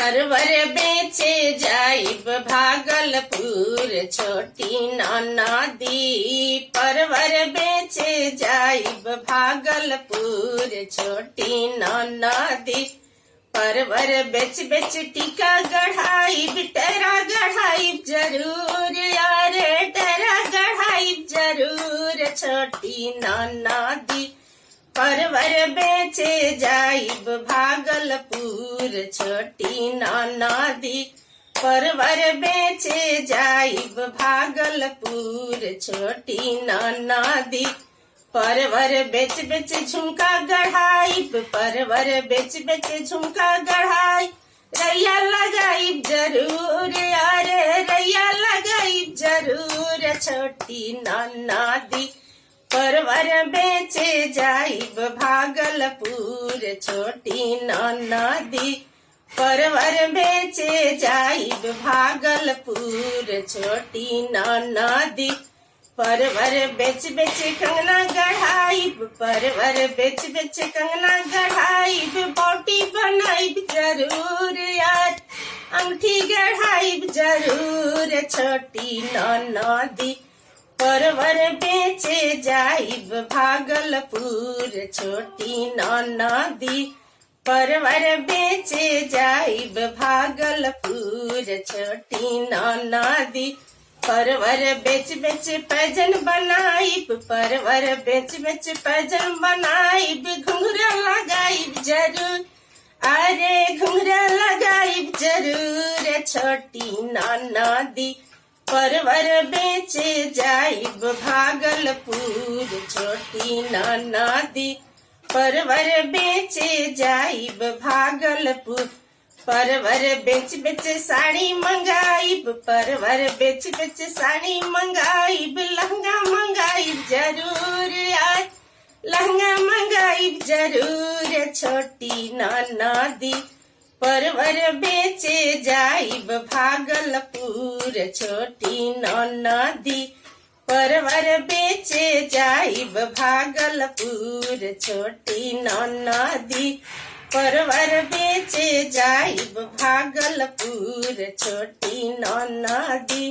परवर बेचे जाइब भागलपुर छोटी ननदी। परवर बेचे जाइब भागलपुर छोटी ननदी। परवर बेच बेच टीका गढ़ाई टेरा गढ़ाई जरूर यारे टेरा गढ़ाई जरूर छोटी ननदी। परवर बेचे जाइब भागलपुर छोटी ननदी। परवर बेचे जाइब भागलपुर छोटी ननदी। परवर बेच बेच झुमका गढ़ाइब परवर बेच बेच झुमका गढ़ाई रैया लगाइब जरूर यारे रैया लगाइब जरूर छोटी ननदी। परवर बेचे जाइब भागलपुर छोटी ननदी। परवर बेचे जाइब भागलपुर छोटी ननदी। परवर बेच बेच कंगना गढ़ाइब परवर बेच बेच कंगना गढ़ाइब बोटी बनाइब जरूर यार अंगठी गढ़ाइब जरूर छोटी ननदी। परवर बेचे जाइब भागलपुर छोटी ननदी। परवर बेचे जाइब भागलपुर छोटी ननदी। परवर बेच बेच पैजन बनाइब परवर बेच बेच पैजन बनाइब घुंघरा लगाइब जरूर अरे घुंघरा लगाइब जरूर छोटी ननदी। परवर बेचे जाइब भागलपुर छोटी ननदी। परवर बेचे जाइब भागलपुर। परवर बेच बेच साड़ी मंगाइब परवर बेच बेच साड़ी मंगाइब लहंगा मंगाइब जरूर यार लहंगा मंगाइब जरूर छोटी ननदी। परवर बेचे जाइब भागलपुर छोटी ननदी। परवर बेचे जाइब भागलपुर छोटी ननदी। परवर बेचे जाइब भागलपुर छोटी ननदी।